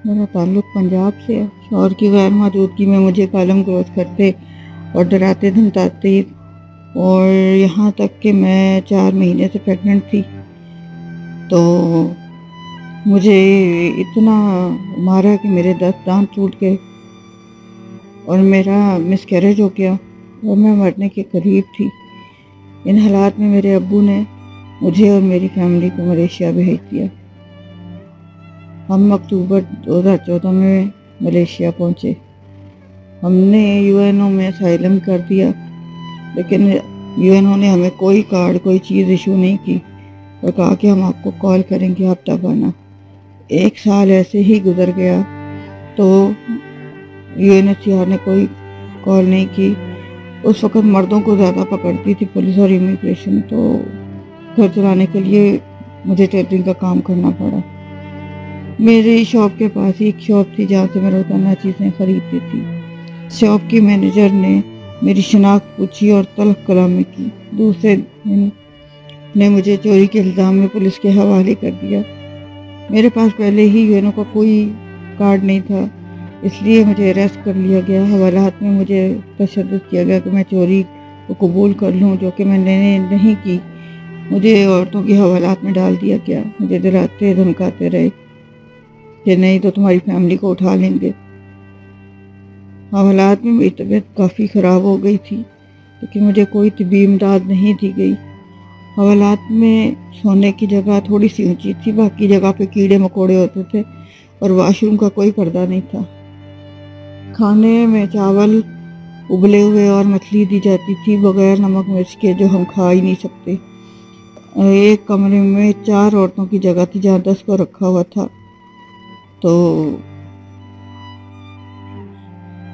میرا تعلق پنجاب سے ہے۔ شوہر کی غیر موجودگی میں مجھے گالم گلوچ کرتے اور ڈراتے دھمکاتے، اور یہاں تک کہ میں 4 مہینے سے پریگننٹ تھی تو مجھے اتنا مارا کہ میرے 10 دانت ٹوٹ گئے اور میرا مس کیریج ہو گیا اور میں مرنے کے قریب تھی۔ ان حالات میں میرے ابو نے مجھے اور میری فیملی کو ملیشیا بھیج دیا۔ ہم اکتوبر 2014 میں ملیشیا پہنچے۔ ہم نے UNO میں اسائلم کر دیا، لیکن UNO نے ہمیں کوئی کارڈ کوئی چیز ایشو نہیں کی اور کہا کہ ہم آپ کو کال کریں گے، آپ تب آنا۔ 1 سال ایسے ہی گزر گیا تو UNHCR نے کوئی کال نہیں کی۔ اس وقت مردوں کو زیادہ پکڑتی تھی پولیس اور امیگریشن، تو گھر چلانے کے لیے مجھے ٹیلرنگ کا کام کرنا پڑا۔ میری شاپ کے پاس ہی ایک شاپ تھی جہاں سے میں روزانہ چیزیں خریدتی تھی۔ شاپ کی مینیجر نے میری شناخت پوچھی اور تلخ کلامی کی۔ دوسرے دن نے مجھے چوری کے الزام میں پولیس کے حوالے کر دیا۔ میرے پاس پہلے ہی UNO کا کوئی کارڈ نہیں تھا، اس لیے مجھے اریسٹ کر لیا گیا۔ حوالات میں مجھے تشدد کیا گیا کہ میں چوری کو قبول کر لوں، جو کہ میں نے نہیں کی۔ مجھے عورتوں کے حوالات میں ڈال دیا گیا۔ مجھے ڈراتے دھمکاتے رہے کہ نہیں تو تمہاری فیملی کو اٹھا لیں گے۔ حوالات میں میری طبیعت کافی خراب ہو گئی تھی، لیکن مجھے کوئی طبی امداد نہیں دی گئی۔ حوالات میں سونے کی جگہ تھوڑی سی اونچی تھی، باقی جگہ پہ کیڑے مکوڑے ہوتے تھے اور واش روم کا کوئی پردہ نہیں تھا۔ کھانے میں چاول ابلے ہوئے اور مچھلی دی جاتی تھی بغیر نمک مرچ کے، جو ہم کھا ہی نہیں سکتے۔ ایک کمرے میں 4 عورتوں کی جگہ تھی جہاں 10 کو رکھا ہوا تھا۔ تو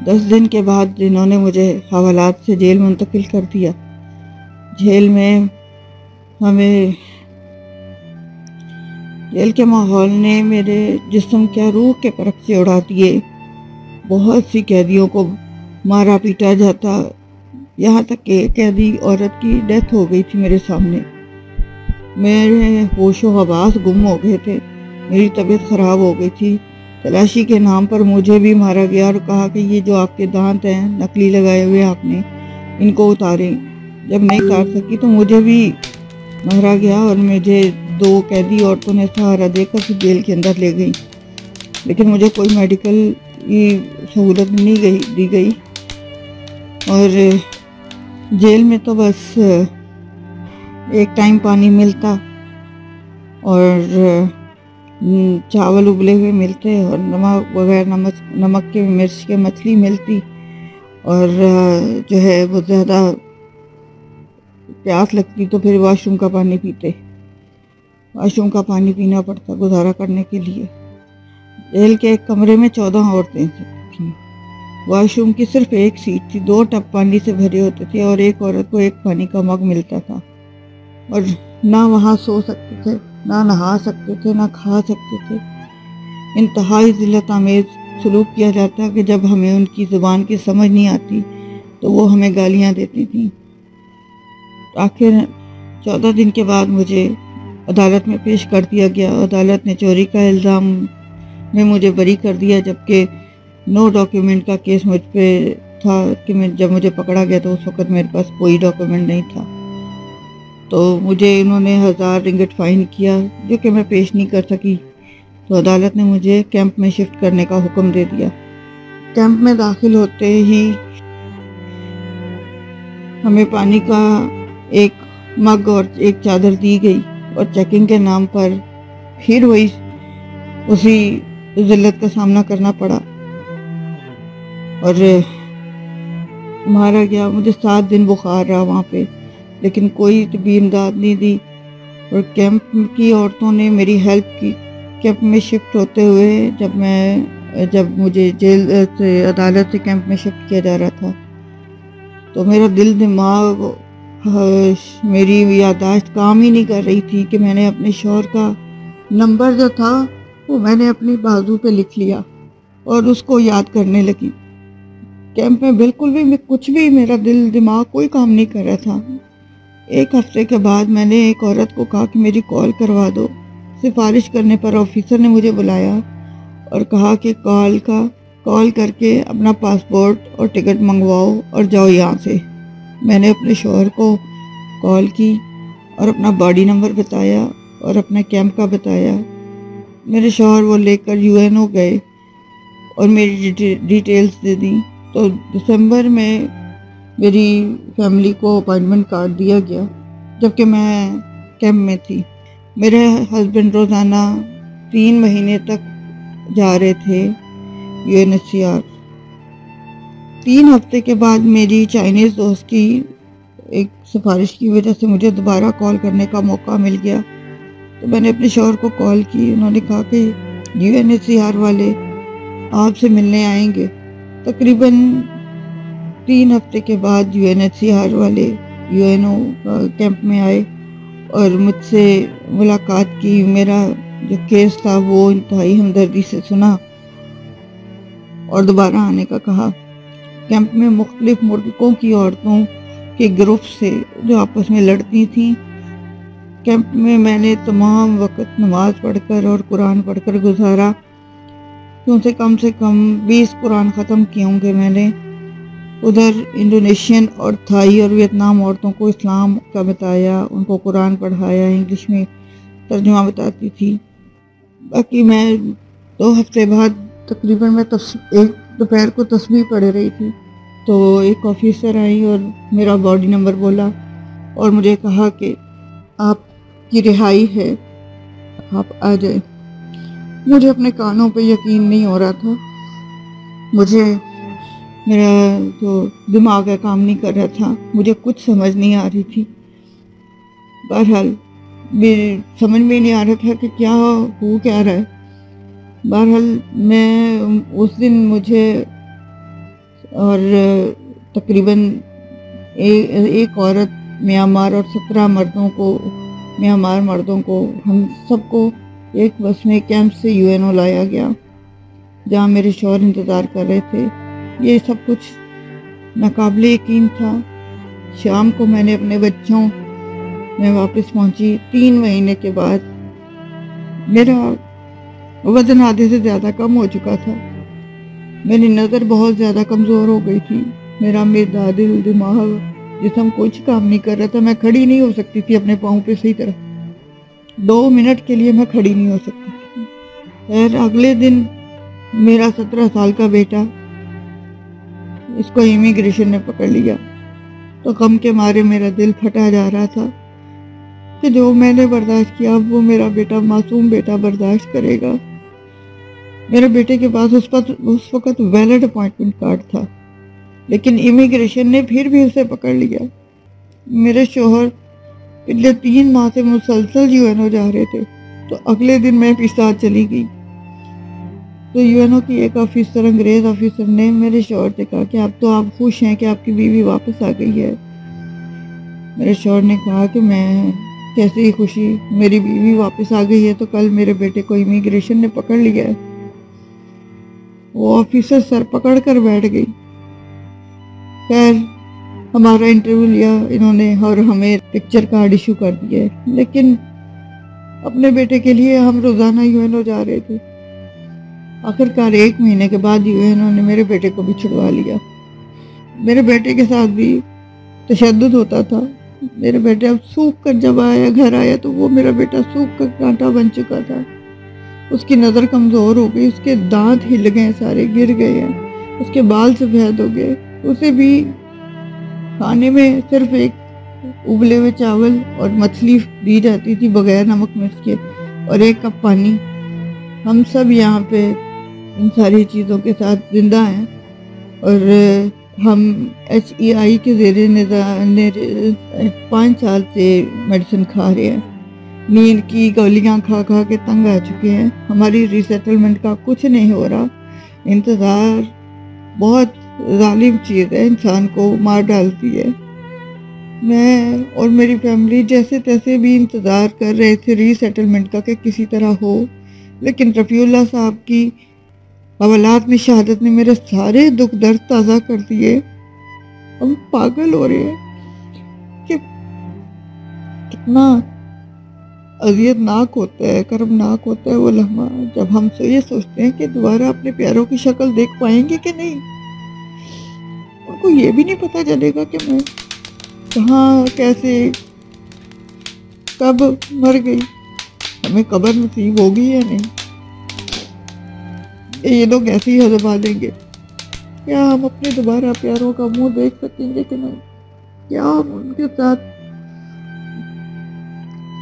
10 دن کے بعد انہوں نے مجھے حوالات سے جیل منتقل کر دیا۔ جیل میں جیل کے ماحول نے میرے جسم کیا روح کے پرخچے اڑا دیے۔ بہت سی قیدیوں کو مارا پیٹا جاتا، یہاں تک کہ قیدی عورت کی ڈیتھ ہو گئی تھی میرے سامنے۔ میرے ہوش و حواس گم ہو گئے تھے، میری طبیعت خراب ہو گئی تھی۔ تلاشی کے نام پر مجھے بھی مارا گیا اور کہا کہ یہ جو آپ کے دانت ہیں نکلی لگائے ہوئے آپ نے، ان کو اتاریں۔ جب نہیں اتار سکی تو مجھے بھی مارا گیا اور مجھے 2 قیدی عورتوں نے سہارا دے کر جیل کے اندر لے گئی، لیکن مجھے کوئی میڈیکل سہولت نہیں دی گئی۔ اور جیل میں تو بس ایک ٹائم پانی ملتا اور چاول ابلے ہوئے ملتے اور نمک بغیر نمک کے مرچ کے مچھلی ملتی، اور جو ہے وہ زیادہ پیاس لگتی تو پھر واش روم کا پانی پیتے۔ واش روم کا پانی پینا پڑتا گزارا کرنے کے لیے۔ جیل کے ایک کمرے میں 14 عورتیں تھیں۔ واش روم کی صرف ایک سیٹ تھی، 2 ٹب پانی سے بھرے ہوتے تھے اور ایک عورت کو ایک پانی کا مگ ملتا تھا، اور نہ وہاں سو سکتے تھے، نہ نہا سکتے تھے، نہ کھا سکتے تھے۔ انتہائی ذلت آمیز سلوک کیا جاتا کہ جب ہمیں ان کی زبان کی سمجھ نہیں آتی تو وہ ہمیں گالیاں دیتی تھیں۔ آخر 14 دن کے بعد مجھے عدالت میں پیش کر دیا گیا۔ عدالت نے چوری کا الزام میں مجھے بری کر دیا، جبکہ نو ڈاکیومنٹ کا کیس مجھ پہ تھا کہ جب مجھے پکڑا گیا تو اس وقت میرے پاس کوئی ڈاکیومنٹ نہیں تھا۔ تو مجھے انہوں نے 1000 رنگٹ فائن کیا، جو کہ میں پیش نہیں کر سکی۔ تو عدالت نے مجھے کیمپ میں شفٹ کرنے کا حکم دے دیا۔ کیمپ میں داخل ہوتے ہی ہمیں پانی کا ایک مگ اور ایک چادر دی گئی، اور چیکنگ کے نام پر پھر اسی ذلت کا سامنا کرنا پڑا اور مارا گیا۔ مجھے 7 دن بخار رہا وہاں پہ، لیکن کوئی طبی امداد نہیں دی، اور کیمپ کی عورتوں نے میری ہیلپ کی۔ کیمپ میں شفٹ ہوتے ہوئے جب مجھے جیل سے عدالت سے کیمپ میں شفٹ کیا جا رہا تھا تو میرا دل دماغ میری یادداشت کام ہی نہیں کر رہی تھی کہ میں نے اپنے شوہر کا نمبر جو تھا وہ میں نے اپنی بازو پہ لکھ لیا اور اس کو یاد کرنے لگی۔ کیمپ میں بالکل بھی کچھ بھی میرا دل دماغ کوئی کام نہیں کر رہا تھا۔ 1 ہفتے کے بعد میں نے ایک عورت کو کہا کہ میری کال کروا دو۔ سفارش کرنے پر آفیسر نے مجھے بلایا اور کہا کہ کال کر کے اپنا پاسپورٹ اور ٹکٹ منگواؤ اور جاؤ یہاں سے۔ میں نے اپنے شوہر کو کال کی اور اپنا باڈی نمبر بتایا اور اپنا کیمپ کا بتایا۔ میرے شوہر وہ لے کر UNO گئے اور میری ڈیٹیلز دے دیں، تو دسمبر میں میری فیملی کو اپائنٹمنٹ کارڈ دیا گیا جبکہ میں کیمپ میں تھی۔ میرے ہسبینڈ روزانہ 3 مہینے تک جا رہے تھے UNHCR۔ 3 ہفتے کے بعد میری چائنیز دوست کی ایک سفارش کی وجہ سے مجھے دوبارہ کال کرنے کا موقع مل گیا، تو میں نے اپنے شوہر کو کال کی۔ انہوں نے کہا کہ UNHCR والے آپ سے ملنے آئیں گے۔ تقریباً 3 ہفتے کے بعد UNHCR والے UNO کیمپ میں آئے اور مجھ سے ملاقات کی۔ میرا جو کیس تھا وہ انتہائی ہمدردی سے سنا اور دوبارہ آنے کا کہا۔ کیمپ میں مختلف ملکوں کی عورتوں کے گروپ سے جو آپس میں لڑتی تھیں، کیمپ میں میں نے تمام وقت نماز پڑھ کر اور قرآن پڑھ کر گزارا۔ کم سے کم 20 قرآن ختم کیے ہوں گے میں نے۔ ادھر انڈونیشین اور تھائی اور ویتنام عورتوں کو اسلام کا بتایا، ان کو قرآن پڑھایا، انگلش میں ترجمہ بتاتی تھی۔ باقی میں 2 ہفتے بعد تقریباً میں ایک دوپہر کو تسبیح پڑھ رہی تھی، تو ایک آفیسر آئی اور میرا باڈی نمبر بولا اور مجھے کہا کہ آپ کی رہائی ہے، آپ آ جائیں۔ مجھے اپنے کانوں پہ یقین نہیں ہو رہا تھا، میرا جو دماغ ہے کام نہیں کر رہا تھا، مجھے کچھ سمجھ نہیں آ رہی تھی۔ بہرحال سمجھ میں نہیں آ رہا تھا کہ کیا ہو کیا رہا ہے۔ بہرحال میں اس دن مجھے اور تقریباً ایک عورت میانمار اور 17 مردوں کو ہم سب کو ایک بس میں کیمپ سے UNO لایا گیا، جہاں میرے شوہر انتظار کر رہے تھے۔ یہ سب کچھ ناقابل یقین تھا۔ شام کو میں نے اپنے بچوں میں واپس پہنچی 3 مہینے کے بعد۔ میرا وزن آدھے سے زیادہ کم ہو چکا تھا، میری نظر بہت زیادہ کمزور ہو گئی تھی، میرا معدہ، دل، دماغ، جسم کچھ کام نہیں کر رہا تھا۔ میں کھڑی نہیں ہو سکتی تھی اپنے پاؤں پہ صحیح طرح، 2 منٹ کے لیے میں کھڑی نہیں ہو سکتی تھی۔ خیر اگلے دن میرا 17 سال کا بیٹا، اس کو امیگریشن نے پکڑ لیا، تو غم کے مارے میرا دل پھٹا جا رہا تھا کہ جو میں نے برداشت کیا وہ میرا بیٹا، معصوم بیٹا برداشت کرے گا۔ میرے بیٹے کے پاس اس وقت ویلڈ اپائنٹمنٹ کارڈ تھا، لیکن امیگریشن نے پھر بھی اسے پکڑ لیا۔ میرے شوہر پچھلے 3 ماہ سے مسلسل UNO جا رہے تھے، تو اگلے دن میں بھی ساتھ چلی گئی۔ تو UNO کی ایک انگریز آفیسر نے میرے شوہر سے کہا کہ اب تو آپ خوش ہیں کہ آپ کی بیوی واپس آ گئی ہے۔ میرے شوہر نے کہا کہ میں کیسی خوشی، میری بیوی واپس آ گئی ہے تو کل میرے بیٹے کو امیگریشن نے پکڑ لیا ہے۔ وہ آفیسر سر پکڑ کر بیٹھ گئی۔ خیر ہمارا انٹرویو لیا انہوں نے اور ہمیں پکچر کارڈ ایشو کر دیا، لیکن اپنے بیٹے کے لیے ہم روزانہ UNO جا رہے تھے۔ آخرکار 1 مہینے کے بعد UNO نے میرے بیٹے کو بھی چھڑوا لیا۔ میرے بیٹے کے ساتھ بھی تشدد ہوتا تھا۔ میرے بیٹے اب سوکھ کر جب گھر آیا تو وہ میرا بیٹا سوکھ کر کانٹا بن چکا تھا۔ اس کی نظر کمزور ہو گئی، اس کے دانت ہل گئے، سارے گر گئے ہیں، اس کے بال سفید ہو گئے۔ اسے بھی کھانے میں صرف ایک ابلے ہوئے چاول اور مچھلی دی جاتی تھی بغیر نمک مرچ کے، اور 1 کپ پانی۔ ہم سب یہاں پہ ان ساری چیزوں کے ساتھ زندہ ہیں، اور ہم HEI کے زیر 5 سال سے میڈیسن کھا رہے ہیں، نیند کی گولیاں کھا کھا کے تنگ آ چکے ہیں۔ ہماری ری سیٹلمنٹ کا کچھ نہیں ہو رہا۔ انتظار بہت ظالم چیز ہے، انسان کو مار ڈالتی ہے۔ میں اور میری فیملی جیسے تیسے بھی انتظار کر رہے تھے ری سیٹلمنٹ کا کہ کسی طرح ہو، لیکن رفیع اللہ صاحب کی حوالات میں شہادت نے میرے سارے دکھ درد تازہ کر دیے۔ ہم پاگل ہو رہے ہیں کہ کتنا اذیتناک ہوتا ہے، کرمناک ہوتا ہے وہ لمحہ جب ہم یہ سوچتے ہیں کہ دوبارہ اپنے پیاروں کی شکل دیکھ پائیں گے کہ نہیں۔ ان کو یہ بھی نہیں پتہ چلے گا کہ میں کہاں، کیسے، کب مر گئی، ہمیں قبر نصیب ہوگی یا نہیں، یہ لوگ ایسے ہی ہضما لیں گے۔ کیا ہم اپنے دوبارہ پیاروں کا منہ دیکھ سکیں گے کہ نہیں؟ کیا ہم ان کے ساتھ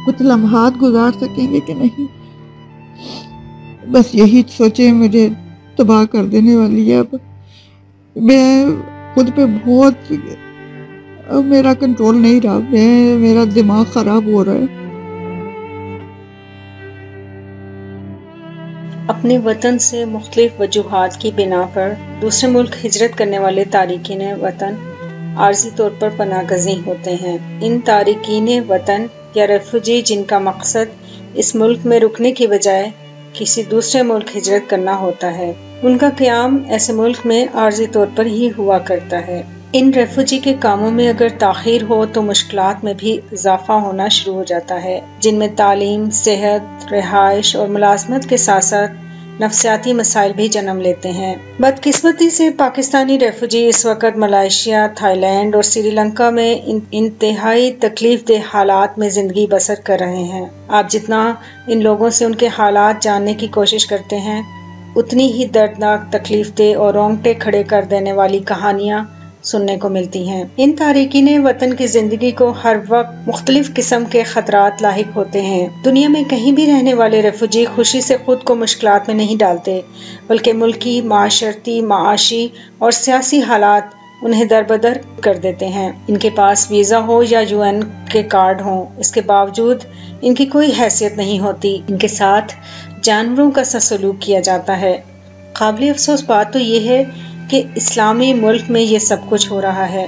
کچھ لمحات گزار سکیں گے کہ نہیں؟ بس یہی سوچیں مجھے تباہ کر دینے والی ہے۔ اب میں خود پہ بہت، اب میرا کنٹرول نہیں رہا، میرا دماغ خراب ہو رہا ہے۔ اپنے وطن سے مختلف وجوہات کی بنا پر دوسرے ملک ہجرت کرنے والے تارکین وطن عارضی طور پر پناہ گزین ہوتے ہیں۔ ان تارکین وطن یا ریفوجی جن کا مقصد اس ملک میں رکنے کی بجائے کسی دوسرے ملک ہجرت کرنا ہوتا ہے، ان کا قیام ایسے ملک میں عارضی طور پر ہی ہوا کرتا ہے۔ ان ریفوجی کے کاموں میں اگر تاخیر ہو تو مشکلات میں بھی اضافہ ہونا شروع ہو جاتا ہے، جن میں تعلیم، صحت، رہائش اور ملازمت کے ساتھ ساتھ نفسیاتی مسائل بھی جنم لیتے ہیں۔ بدقسمتی سے پاکستانی ریفوجی اس وقت ملائیشیا، تھائی لینڈ اور سری لنکا میں انتہائی تکلیف دہ حالات میں زندگی بسر کر رہے ہیں۔ آپ جتنا ان لوگوں سے ان کے حالات جاننے کی کوشش کرتے ہیں، اتنی ہی دردناک، تکلیف دہ اور رونگٹے کھڑے کر دینے والی کہانیاں سننے کو ملتی ہیں۔ ان تارکین وطن کی زندگی کو ہر وقت مختلف قسم کے خطرات لاحق ہوتے ہیں۔ دنیا میں کہیں بھی رہنے والے ریفوجی خوشی سے خود کو مشکلات میں نہیں ڈالتے، بلکہ ملکی، معاشرتی، معاشی اور سیاسی حالات انہیں دربدر کر دیتے ہیں۔ ان کے پاس ویزا ہو یا UN کے کارڈ ہوں، اس کے باوجود ان کی کوئی حیثیت نہیں ہوتی۔ ان کے ساتھ جانوروں کا سا سلوک کیا جاتا ہے۔ قابل افسوس بات تو یہ ہے کہ اسلامی ملک میں یہ سب کچھ ہو رہا ہے،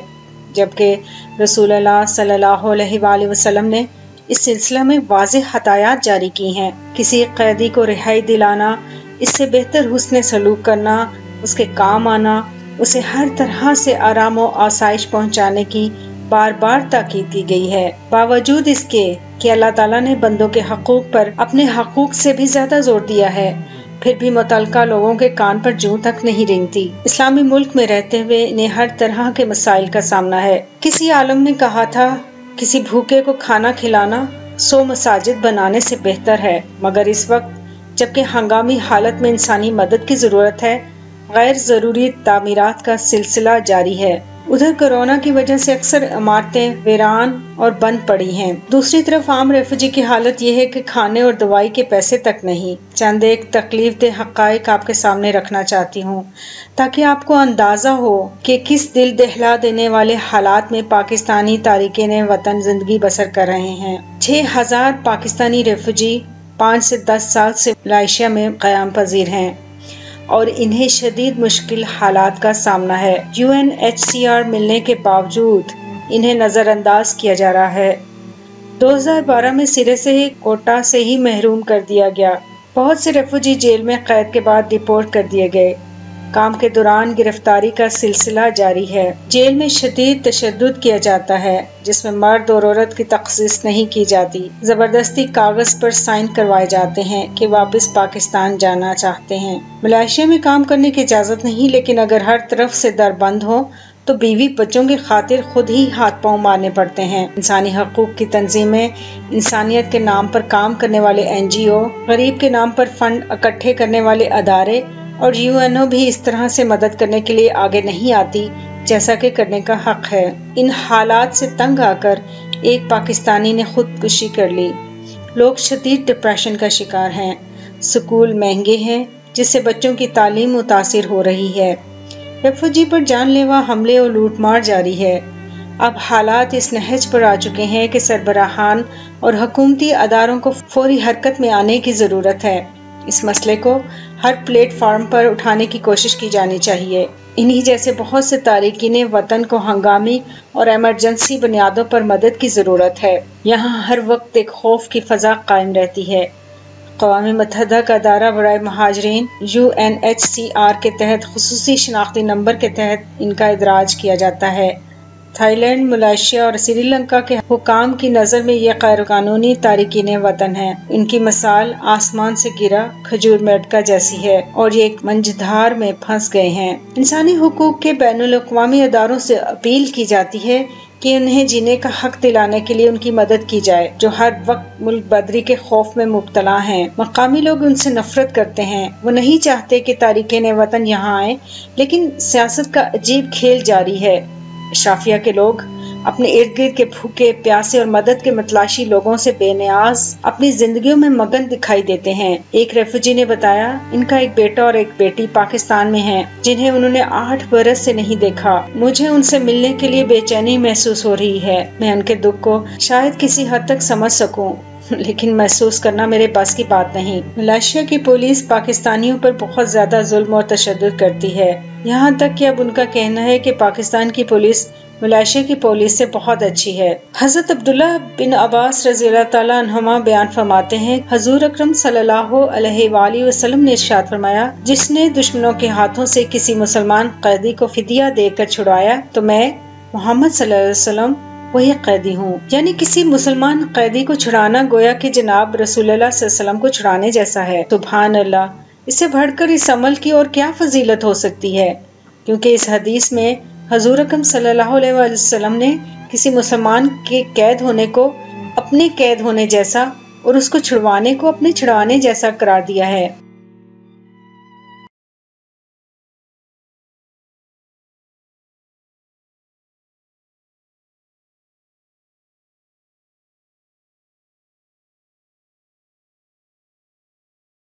جبکہ رسول اللہ صلی اللہ علیہ وآلہ وسلم نے اس سلسلہ میں واضح ہدایات جاری کی ہیں۔ کسی قیدی کو رہائی دلانا، اس سے بہتر حسن سلوک کرنا، اس کے کام آنا، اسے ہر طرح سے آرام و آسائش پہنچانے کی بار بار تاکید کی گئی ہے، باوجود اس کے کہ اللہ تعالیٰ نے بندوں کے حقوق پر اپنے حقوق سے بھی زیادہ زور دیا ہے، پھر بھی متعلقہ لوگوں کے کان پر جوں تک نہیں رینگتی۔ اسلامی ملک میں رہتے ہوئے انہیں ہر طرح کے مسائل کا سامنا ہے۔ کسی عالم نے کہا تھا، کسی بھوکے کو کھانا کھلانا 100 مساجد بنانے سے بہتر ہے، مگر اس وقت جبکہ ہنگامی حالت میں انسانی مدد کی ضرورت ہے، غیر ضروری تعمیرات کا سلسلہ جاری ہے۔ ادھر کورونا کی وجہ سے اکثر عمارتیں ویران اور بند پڑی ہیں۔ دوسری طرف عام ریفوجی کی حالت یہ ہے کہ کھانے اور دوائی کے پیسے تک نہیں۔ چند ایک تکلیف دہ حقائق آپ کے سامنے رکھنا چاہتی ہوں تاکہ آپ کو اندازہ ہو کہ کس دل دہلا دینے والے حالات میں پاکستانی تارکین وطن زندگی بسر کر رہے ہیں۔ 6000 پاکستانی ریفوجی 5 سے 10 سال سے ملائیشیا میں قیام پذیر ہیں اور انہیں شدید مشکل حالات کا سامنا ہے۔ UNHCR ملنے کے باوجود انہیں نظر انداز کیا جا رہا ہے۔ 2012 میں سرے سے ہی کوٹا سے ہی محروم کر دیا گیا۔ بہت سے ریفوجی جیل میں قید کے بعد ڈپورٹ کر دیے گئے۔ کام کے دوران گرفتاری کا سلسلہ جاری ہے۔ جیل میں شدید تشدد کیا جاتا ہے، جس میں مرد اور عورت کی تخصیص نہیں کی جاتی۔ زبردستی کاغذ پر سائن کروائے جاتے ہیں کہ واپس پاکستان جانا چاہتے ہیں۔ ملائیشیا میں کام کرنے کی اجازت نہیں، لیکن اگر ہر طرف سے در بند ہو تو بیوی بچوں کی خاطر خود ہی ہاتھ پاؤں مارنے پڑتے ہیں۔ انسانی حقوق کی تنظیمیں، انسانیت کے نام پر کام کرنے والے NGO، غریب کے نام پر فنڈ اکٹھے کرنے والے ادارے اور UNO بھی اس طرح سے مدد کرنے کے لیے آگے نہیں آتی جیسا کہ کرنے کا حق ہے۔ ان حالات سے تنگ آ کر ایک پاکستانی نے خودکشی کر لی۔ لوگ شدید ڈپریشن کا شکار ہیں۔ سکول مہنگے ہیں، جس سے بچوں کی تعلیم متاثر ہو رہی ہے۔ ریفوجی پر جان لیوا حملے اور لوٹ مار جاری ہے۔ اب حالات اس نہج پر آ چکے ہیں کہ سربراہان اور حکومتی اداروں کو فوری حرکت میں آنے کی ضرورت ہے۔ اس مسئلے کو ہر پلیٹ فارم پر اٹھانے کی کوشش کی جانی چاہیے۔ انہی جیسے بہت سے تارکین وطن کو ہنگامی اور ایمرجنسی بنیادوں پر مدد کی ضرورت ہے۔ یہاں ہر وقت ایک خوف کی فضا قائم رہتی ہے۔ اقوام متحدہ کا ادارہ برائے مہاجرین UNHCR کے تحت خصوصی شناختی نمبر کے تحت ان کا ادراج کیا جاتا ہے۔ تھائی لینڈ، ملائیشیا اور سری لنکا کے حکام کی نظر میں یہ غیر قانونی تارکین وطن ہیں۔ ان کی مثال آسمان سے گرا کھجور میٹکا جیسی ہے اور یہ ایک منجھدار میں پھنس گئے ہیں۔ انسانی حقوق کے بین الاقوامی اداروں سے اپیل کی جاتی ہے کہ انہیں جینے کا حق دلانے کے لیے ان کی مدد کی جائے، جو ہر وقت ملک بدری کے خوف میں مبتلا ہیں۔ مقامی لوگ ان سے نفرت کرتے ہیں، وہ نہیں چاہتے کہ تارکین وطن یہاں آئیں، لیکن سیاست کا عجیب کھیل جاری ہے۔ اشرافیہ کے لوگ اپنے ارد گرد کے بھوکے پیاسے اور مدد کے متلاشی لوگوں سے بے نیاز اپنی زندگیوں میں مگن دکھائی دیتے ہیں۔ ایک ریفیوجی نے بتایا ان کا ایک بیٹا اور ایک بیٹی پاکستان میں ہیں جنہیں انہوں نے 8 برس سے نہیں دیکھا۔ مجھے ان سے ملنے کے لیے بے چینی محسوس ہو رہی ہے۔ میں ان کے دکھ کو شاید کسی حد تک سمجھ سکوں، لیکن محسوس کرنا میرے بس کی بات نہیں۔ ملائیشیا کی پولیس پاکستانیوں پر بہت زیادہ ظلم اور تشدد کرتی ہے، یہاں تک کہ اب ان کا کہنا ہے کہ پاکستان کی پولیس ملائیشیا کی پولیس سے بہت اچھی ہے۔ حضرت عبداللہ بن عباس رضی اللہ تعالیٰ عنہما بیان فرماتے ہیں، حضور اکرم صلی اللہ علیہ وآلہ وسلم نے ارشاد فرمایا، جس نے دشمنوں کے ہاتھوں سے کسی مسلمان قیدی کو فدیہ دے کر چھڑایا تو میں محمد صلی اللہ علیہ وسلم وہی قیدی ہوں۔ یعنی کسی مسلمان قیدی کو چھڑانا گویا کہ جناب رسول اللہ صلی اللہ علیہ وسلم کو چھڑانے جیسا ہے۔ سبحان اللہ، اس سے بڑھ کر اس عمل کی اور کیا فضیلت ہو سکتی ہے، کیونکہ اس حدیث میں حضور اکرم صلی اللہ علیہ وسلم نے کسی مسلمان کے قید ہونے کو اپنے قید ہونے جیسا اور اس کو چھڑوانے کو اپنے چھڑانے جیسا قرار دیا ہے۔